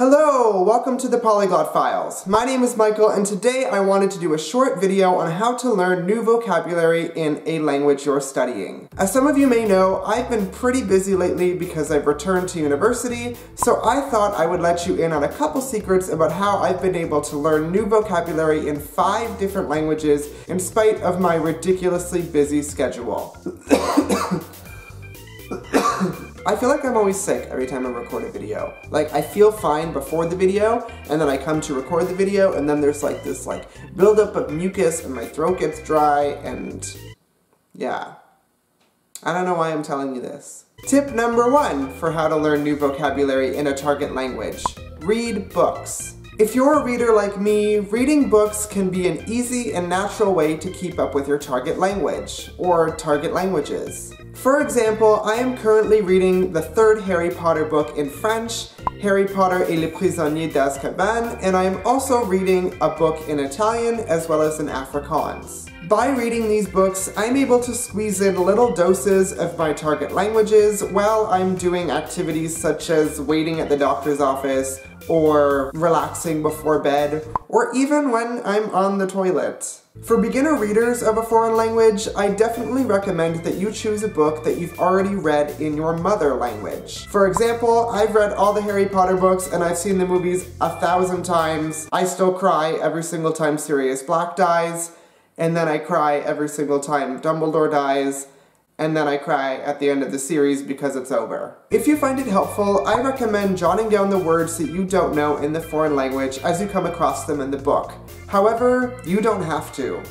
Hello! Welcome to the Polyglot Files. My name is Michael and today I wanted to do a short video on how to learn new vocabulary in a language you're studying. As some of you may know, I've been pretty busy lately because I've returned to university, so I thought I would let you in on a couple secrets about how I've been able to learn new vocabulary in 5 different languages in spite of my ridiculously busy schedule. I feel like I'm always sick every time I record a video. Like, I feel fine before the video, and then I come to record the video, and then there's like this buildup of mucus, and my throat gets dry, and yeah. I don't know why I'm telling you this. Tip number 1 for how to learn new vocabulary in a target language. Read books. If you're a reader like me, reading books can be an easy and natural way to keep up with your target language, or target languages. For example, I am currently reading the 3rd Harry Potter book in French, Harry Potter et le Prisonnier d'Azkaban, and I am also reading a book in Italian as well as in Afrikaans. By reading these books, I'm able to squeeze in little doses of my target languages while I'm doing activities such as waiting at the doctor's office, or relaxing before bed, or even when I'm on the toilet. For beginner readers of a foreign language, I definitely recommend that you choose a book that you've already read in your mother language. For example, I've read all the Harry Potter books and I've seen the movies 1,000 times. I still cry every single time Sirius Black dies, and then I cry every single time Dumbledore dies, and then I cry at the end of the series because it's over. If you find it helpful, I recommend jotting down the words that you don't know in the foreign language as you come across them in the book. However, you don't have to.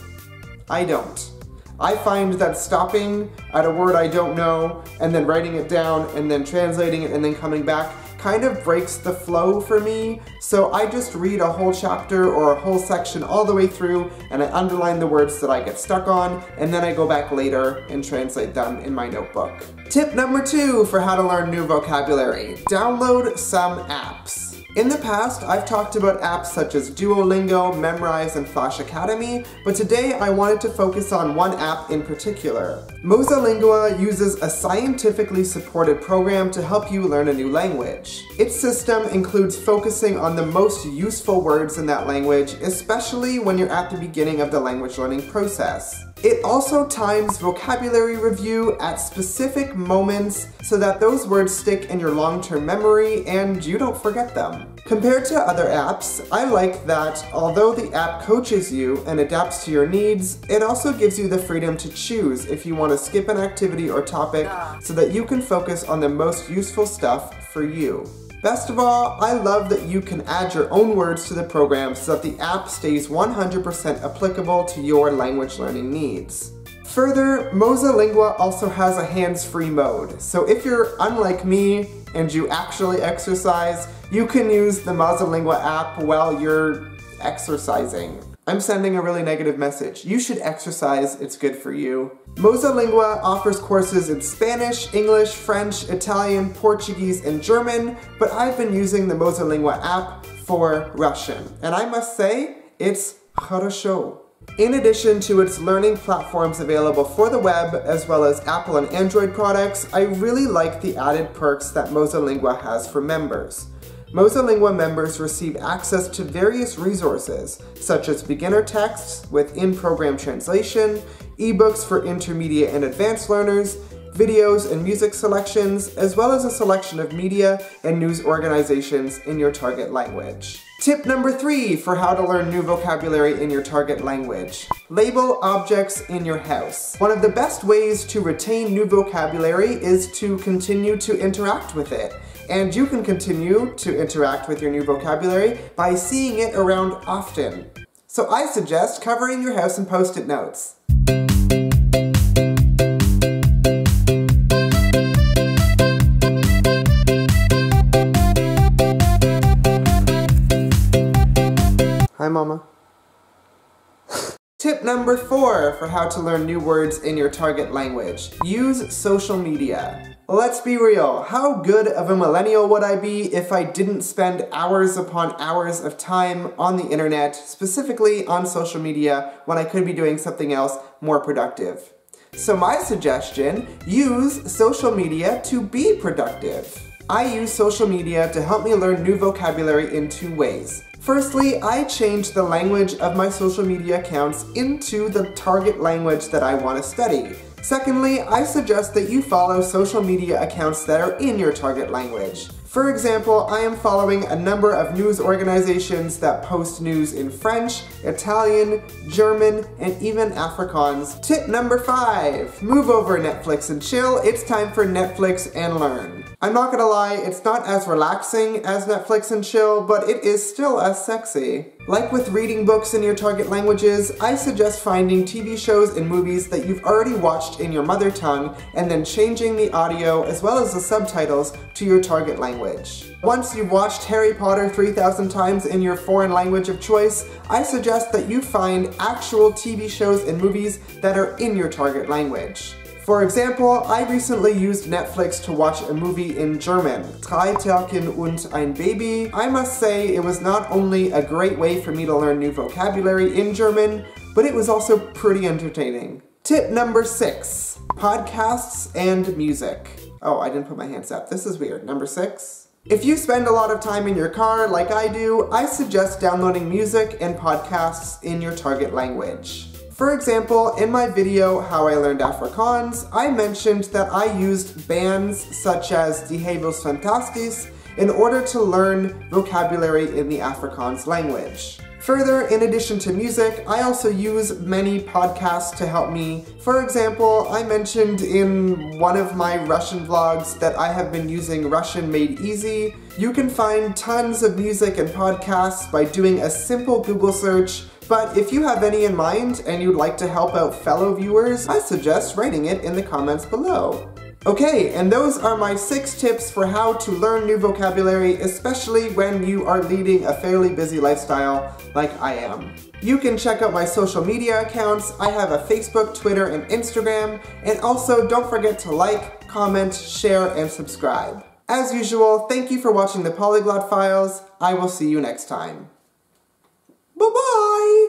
I don't. I find that stopping at a word I don't know, and then writing it down, and then translating it, and then coming back kind of breaks the flow for me, so I just read a whole chapter or a whole section all the way through, and I underline the words that I get stuck on, and then I go back later and translate them in my notebook. Tip number 2 for how to learn new vocabulary. Download some apps. In the past, I've talked about apps such as Duolingo, Memrise, and Flash Academy, but today I wanted to focus on one app in particular. Lingua uses a scientifically supported program to help you learn a new language. Its system includes focusing on the most useful words in that language, especially when you're at the beginning of the language learning process. It also times vocabulary review at specific moments so that those words stick in your long-term memory and you don't forget them. Compared to other apps, I like that although the app coaches you and adapts to your needs, it also gives you the freedom to choose if you want to skip an activity or topic so that you can focus on the most useful stuff for you. Best of all, I love that you can add your own words to the program so that the app stays 100% applicable to your language learning needs. Further, Lingua also has a hands-free mode, so if you're unlike me and you actually exercise, you can use the Lingua app while you're exercising. I'm sending a really negative message. You should exercise, it's good for you. Lingua offers courses in Spanish, English, French, Italian, Portuguese, and German, but I've been using the Lingua app for Russian, and I must say, it's хорошо. In addition to its learning platforms available for the web, as well as Apple and Android products, I really like the added perks that Lingua has for members. Lingua members receive access to various resources, such as beginner texts with in-program translation, ebooks for intermediate and advanced learners, videos and music selections, as well as a selection of media and news organizations in your target language. Tip number 3 for how to learn new vocabulary in your target language. Label objects in your house. One of the best ways to retain new vocabulary is to continue to interact with it. And you can continue to interact with your new vocabulary by seeing it around often. So I suggest covering your house in Post-it notes. Hi, Mama. Tip number 4 for how to learn new words in your target language. Use social media. Let's be real, how good of a millennial would I be if I didn't spend hours upon hours of time on the internet, specifically on social media, when I could be doing something else more productive? So my suggestion, use social media to be productive. I use social media to help me learn new vocabulary in 2 ways. Firstly, I change the language of my social media accounts into the target language that I want to study. Secondly, I suggest that you follow social media accounts that are in your target language. For example, I am following a number of news organizations that post news in French, Italian, German, and even Afrikaans. Tip number 5, move over Netflix and chill. It's time for Netflix and learn. I'm not gonna lie, it's not as relaxing as Netflix and chill, but it is still as sexy. Like with reading books in your target languages, I suggest finding TV shows and movies that you've already watched in your mother tongue and then changing the audio as well as the subtitles to your target language. Once you've watched Harry Potter 3,000 times in your foreign language of choice, I suggest that you find actual TV shows and movies that are in your target language. For example, I recently used Netflix to watch a movie in German, Drei Türken und ein Baby. I must say it was not only a great way for me to learn new vocabulary in German, but it was also pretty entertaining. Tip number 6, podcasts and music. Oh, I didn't put my hands up. This is weird. Number 6. If you spend a lot of time in your car like I do, I suggest downloading music and podcasts in your target language. For example, in my video, How I Learned Afrikaans, I mentioned that I used bands such as Die Hevels Fantastisch in order to learn vocabulary in the Afrikaans language. Further, in addition to music, I also use many podcasts to help me. For example, I mentioned in one of my Russian vlogs that I have been using Russian Made Easy. You can find tons of music and podcasts by doing a simple Google search. But if you have any in mind and you'd like to help out fellow viewers, I suggest writing it in the comments below. Okay, and those are my 6 tips for how to learn new vocabulary, especially when you are leading a fairly busy lifestyle like I am. You can check out my social media accounts. I have a Facebook, Twitter, and Instagram. And also don't forget to like, comment, share, and subscribe. As usual, thank you for watching the Polyglot Files. I will see you next time. Bye-bye!